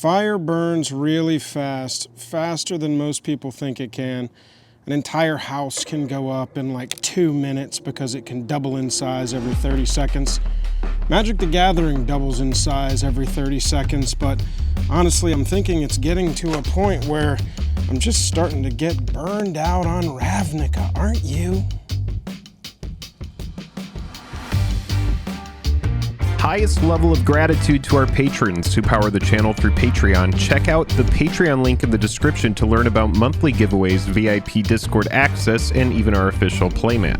Fire burns really fast, faster than most people think it can. An entire house can go up in like 2 minutes because it can double in size every 30 seconds. Magic the Gathering doubles in size every 30 seconds, but honestly, I'm thinking it's getting to a point where I'm just starting to get burned out on Ravnica, aren't you? Highest level of gratitude to our patrons who power the channel through Patreon. Check out the Patreon link in the description to learn about monthly giveaways, VIP Discord access, and even our official playmat.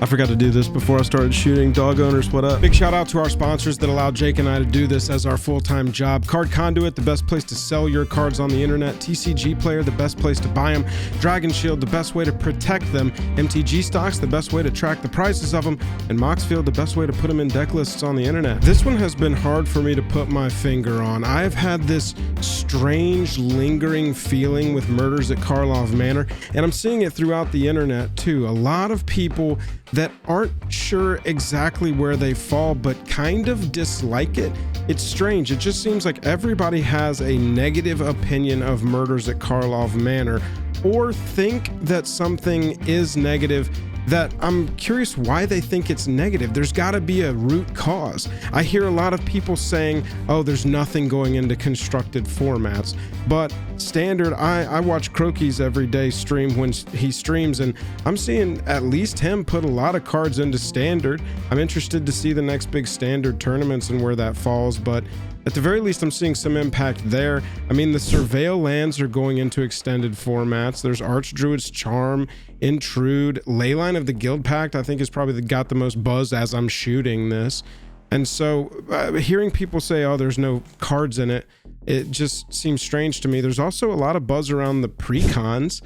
I forgot to do this before I started shooting. Dog owners, what up? Big shout out to our sponsors that allow Jake and I to do this as our full-time job. Card Conduit, the best place to sell your cards on the internet. TCG Player, the best place to buy them. Dragon Shield, the best way to protect them. MTG Stocks, the best way to track the prices of them. And Moxfield, the best way to put them in deck lists on the internet. This one has been hard for me to put my finger on. I've had this strange, lingering feeling with Murders at Karlov Manor, and I'm seeing it throughout the internet too. A lot of people that aren't sure exactly where they fall, but kind of dislike it. It's strange. It just seems like everybody has a negative opinion of Murders at Karlov Manor, or think that something is negative that I'm curious why they think it's negative. There's got to be a root cause. I hear a lot of people saying, oh, there's nothing going into constructed formats. But standard, I watch Croaky's every day stream when he streams, and I'm seeing at least him put a lot of cards into standard. I'm interested to see the next big standard tournaments and where that falls, but at the very least, I'm seeing some impact there. I mean, the Surveil lands are going into extended formats. There's Archdruid's Charm, Intrude, Leyline of the Guild Pact, I think is probably got the most buzz as I'm shooting this. And so hearing people say, oh, there's no cards in it, it just seems strange to me. There's also a lot of buzz around the precons.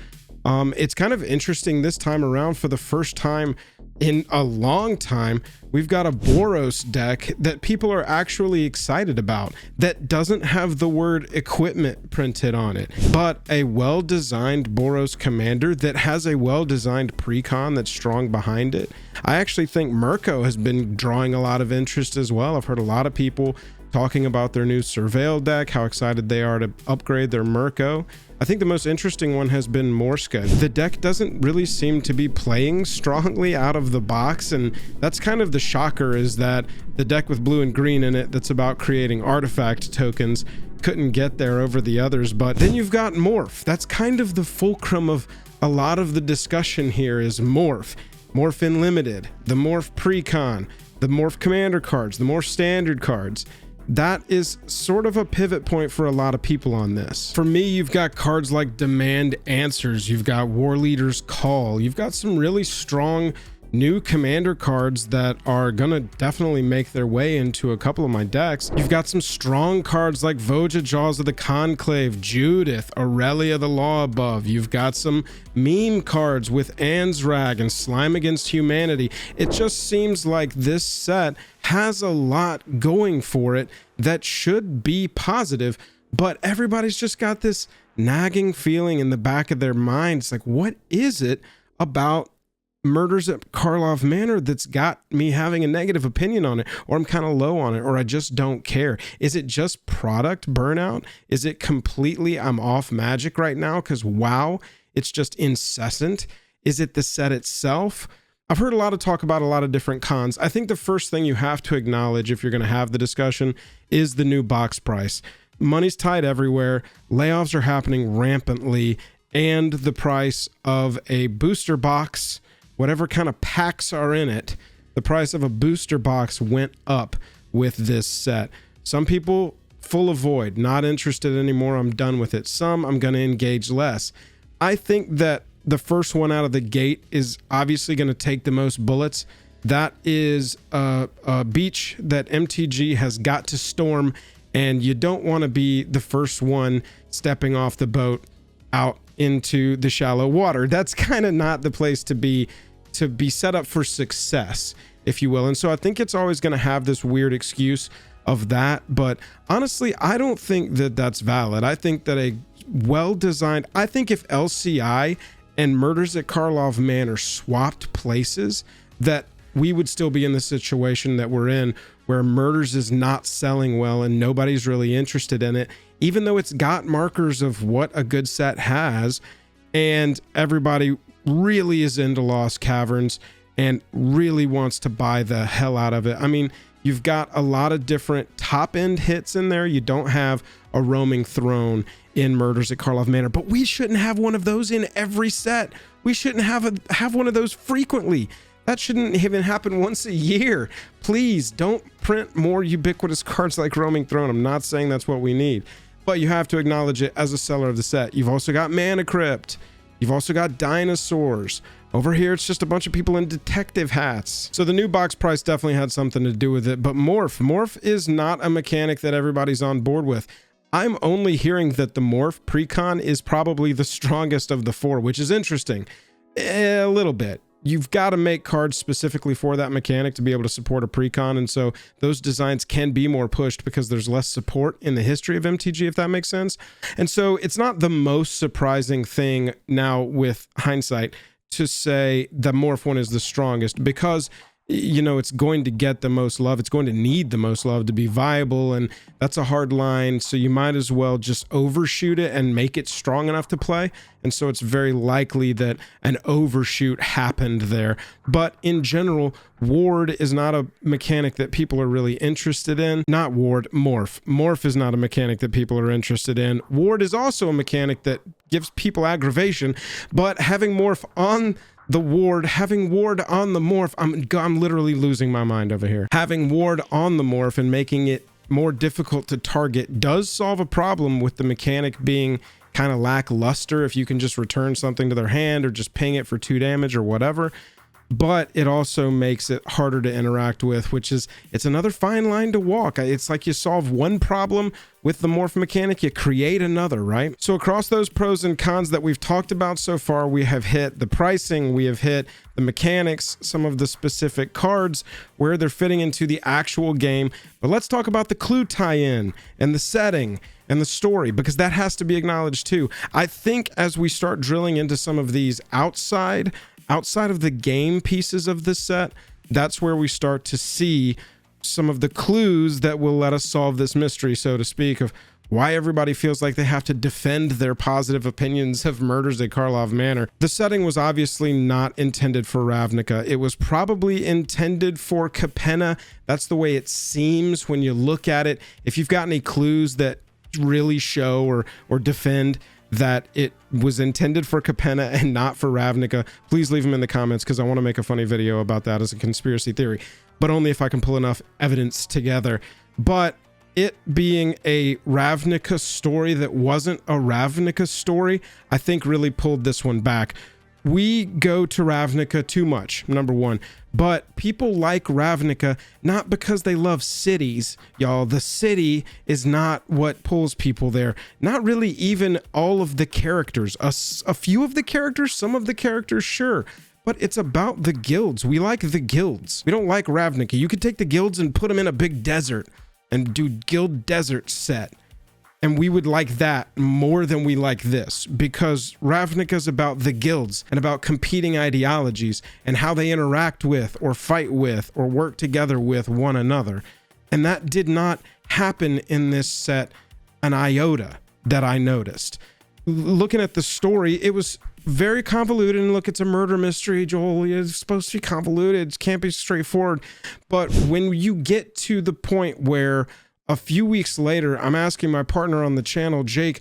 It's kind of interesting this time around. For the first time in a long time, we've got a Boros deck that people are actually excited about that doesn't have the word equipment printed on it, but a well-designed Boros commander that has a well-designed precon that's strong behind it. I actually think Mirko has been drawing a lot of interest as well. I've heard a lot of people talking about their new Surveil deck, how excited they are to upgrade their Mirko. I think the most interesting one has been Morska. The deck doesn't really seem to be playing strongly out of the box, and that's kind of the shocker, is that the deck with blue and green in it that's about creating artifact tokens couldn't get there over the others. But then you've got Morph. That's kind of the fulcrum of a lot of the discussion here, is Morph. Morph Unlimited, the Morph Precon, the Morph Commander cards, the Morph Standard cards. That is sort of a pivot point for a lot of people on this. For me, you've got cards like Demand Answers, you've got War Leader's Call, you've got some really strong new commander cards that are gonna definitely make their way into a couple of my decks. You've got some strong cards like Voja, Jaws of the Conclave, Judith, Aurelia the Law Above. You've got some meme cards with Ansrag and Slime Against Humanity. It just seems like this set has a lot going for it that should be positive, but everybody's just got this nagging feeling in the back of their minds, like, what is it about Murders at Karlov Manor that's got me having a negative opinion on it, or I'm kind of low on it, or I just don't care? Is it just product burnout? Is it completely I'm off Magic right now because WoW, it's just incessant? Is it the set itself? I've heard a lot of talk about a lot of different cons. I think the first thing you have to acknowledge if you're going to have the discussion is the new box price. Money's tight everywhere, layoffs are happening rampantly, and the price of a booster box, whatever kind of packs are in it, the price of a booster box went up with this set. Some people full of void, not interested anymore, I'm done with it. Some I'm going to engage less. I think that the first one out of the gate is obviously going to take the most bullets. That is a beach that MTG has got to storm, and you don't want to be the first one stepping off the boat out into the shallow water. That's kind of not the place to be set up for success, if you will. And so I think it's always going to have this weird excuse of that. But honestly, I don't think that that's valid. I think that a well-designed, I think if LCI and Murders at Karlov Manor swapped places, that we would still be in the situation that we're in, where Murders is not selling well and nobody's really interested in it, even though it's got markers of what a good set has, and everybody really is into Lost Caverns and really wants to buy the hell out of it. I mean, you've got a lot of different top-end hits in there. You don't have a roaming throne in Murders at Karlov Manor, but we shouldn't have one of those in every set. We shouldn't have one of those frequently. That shouldn't even happen once a year. Please don't print more ubiquitous cards like Roaming Throne. I'm not saying that's what we need, but you have to acknowledge it as a seller of the set. You've also got Mana Crypt. You've also got Dinosaurs. Over here, it's just a bunch of people in detective hats. So the new box price definitely had something to do with it, but Morph is not a mechanic that everybody's on board with. I'm only hearing that the Morph Precon is probably the strongest of the four, which is interesting. A little bit. You've got to make cards specifically for that mechanic to be able to support a Precon, and so those designs can be more pushed because there's less support in the history of MTG, if that makes sense. And so it's not the most surprising thing now with hindsight to say the Morph one is the strongest, because you know it's going to get the most love, it's going to need the most love to be viable, and that's a hard line, so you might as well just overshoot it and make it strong enough to play. And so it's very likely that an overshoot happened there. But in general, Ward is not a mechanic that people are really interested in. Not Ward, Morph is not a mechanic that people are interested in. Ward is also a mechanic that gives people aggravation, but having Morph on the Ward, having Ward on the Morph, I'm literally losing my mind over here. Having Ward on the Morph and making it more difficult to target does solve a problem with the mechanic being kind of lackluster if you can just return something to their hand or just ping it for 2 damage or whatever. But it also makes it harder to interact with, which is, it's another fine line to walk. It's like you solve one problem with the Morph mechanic, you create another, right? So across those pros and cons that we've talked about so far, we have hit the pricing, we have hit the mechanics, some of the specific cards, where they're fitting into the actual game. But let's talk about the clue tie-in and the setting and the story, because that has to be acknowledged too. I think as we start drilling into some of these outside of the game pieces of this set, that's where we start to see some of the clues that will let us solve this mystery, so to speak, of why everybody feels like they have to defend their positive opinions of Murders at Karlov Manor. The setting was obviously not intended for Ravnica. It was probably intended for Capenna. That's the way it seems when you look at it. If you've got any clues that really show or defend that it was intended for Capenna and not for Ravnica, please leave them in the comments, because I want to make a funny video about that as a conspiracy theory, but only if I can pull enough evidence together. But it being a Ravnica story that wasn't a Ravnica story, I think really pulled this one back. We go to Ravnica too much, number one, but people like Ravnica not because they love cities, y'all. The city is not what pulls people there. Not really even all of the characters. A few of the characters, some of the characters, sure. But it's about the guilds. We like the guilds. We don't like Ravnica. You could take the guilds and put them in a big desert and do guild desert set, and we would like that more than we like this, because Ravnica is about the guilds and about competing ideologies and how they interact with or fight with or work together with one another. And that did not happen in this set an iota that I noticed. Looking at the story, it was very convoluted, and look, it's a murder mystery, Joel. It's supposed to be convoluted. It can't be straightforward. But when you get to the point where a few weeks later, I'm asking my partner on the channel, Jake,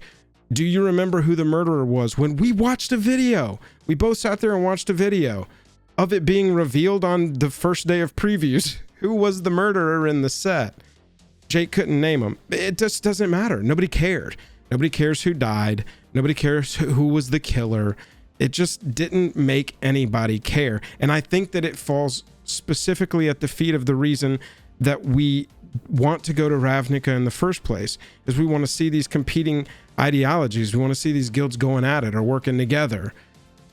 do you remember who the murderer was? When we watched a video, we both sat there and watched a video of it being revealed on the first day of previews. Who was the murderer in the set? Jake couldn't name him. It just doesn't matter. Nobody cared. Nobody cares who died. Nobody cares who was the killer. It just didn't make anybody care. And I think that it falls specifically at the feet of the reason that we want to go to Ravnica in the first place, is we want to see these competing ideologies. We want to see these guilds going at it or working together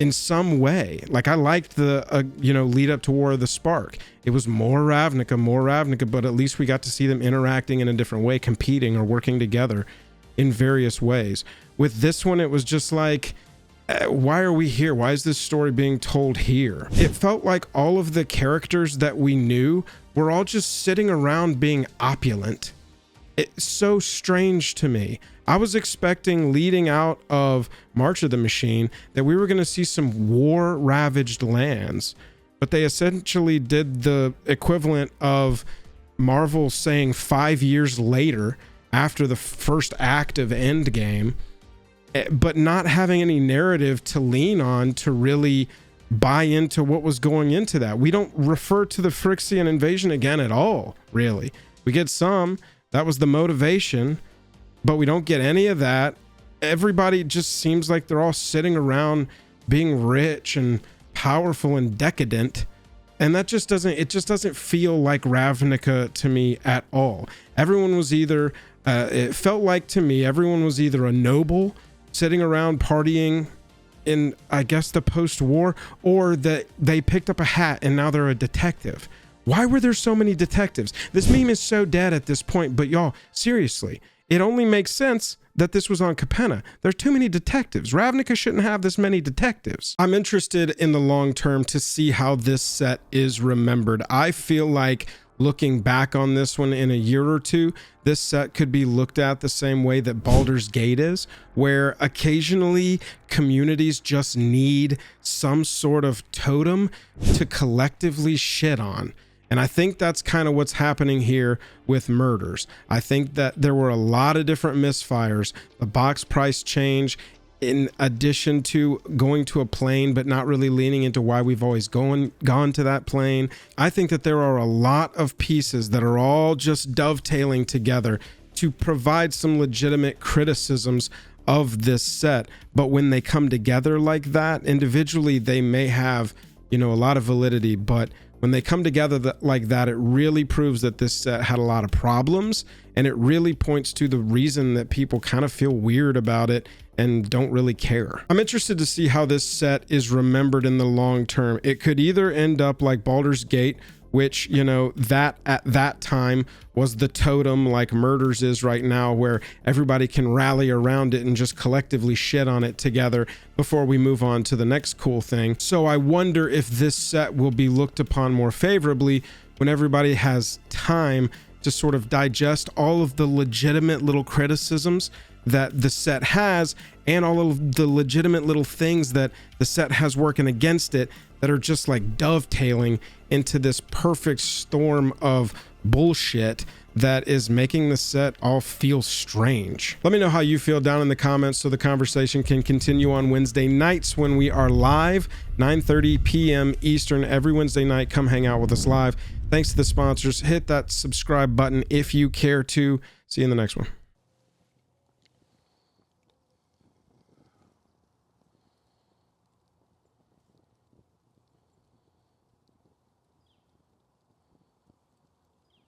in some way. Like, I liked the lead up to War of the Spark. It was more Ravnica, but at least we got to see them interacting in a different way, competing or working together in various ways. With this one, it was just like, why are we here? Why is this story being told here? It felt like all of the characters that we knew we're all just sitting around being opulent. It's so strange to me. I was expecting, leading out of March of the Machine, that we were going to see some war-ravaged lands, but they essentially did the equivalent of Marvel saying 5 years later, after the first act of Endgame, but not having any narrative to lean on to really buy into what was going into that. We don't refer to the Phyrexian invasion again at all, really. We get some, that was the motivation, but we don't get any of that. Everybody just seems like they're all sitting around being rich and powerful and decadent. And that just doesn't feel like Ravnica to me at all. Everyone was either, it felt like to me, everyone was either a noble sitting around partying in, I guess, the post-war, or that they picked up a hat and now they're a detective. Why were there so many detectives? This meme is so dead at this point, but y'all, seriously, it only makes sense that this was on Capenna. There's too many detectives. Ravnica shouldn't have this many detectives. I'm interested in the long term to see how this set is remembered. I feel like looking back on this one in a year or two, this set could be looked at the same way that Baldur's Gate is, where occasionally communities just need some sort of totem to collectively shit on. And I think that's kind of what's happening here with Murders. I think that there were a lot of different misfires. The box price change, in addition to going to a plane but not really leaning into why we've always gone to that plane. I think that there are a lot of pieces that are all just dovetailing together to provide some legitimate criticisms of this set. But when they come together like that, individually, they may have, you know, a lot of validity, but when they come together like that, it really proves that this set had a lot of problems, and it really points to the reason that people kind of feel weird about it and don't really care. I'm interested to see how this set is remembered in the long term. It could either end up like Baldur's Gate, which, you know, that at that time was the totem like Murders is right now, where everybody can rally around it and just collectively shit on it together before we move on to the next cool thing. So I wonder if this set will be looked upon more favorably when everybody has time to sort of digest all of the legitimate little criticisms that the set has, and all of the legitimate little things that the set has working against it that are just like dovetailing into this perfect storm of bullshit that is making the set all feel strange. Let me know how you feel down in the comments so the conversation can continue on Wednesday nights when we are live, 9:30 p.m. Eastern every Wednesday night. Come hang out with us live. Thanks to the sponsors. Hit that subscribe button if you care to. See you in the next one.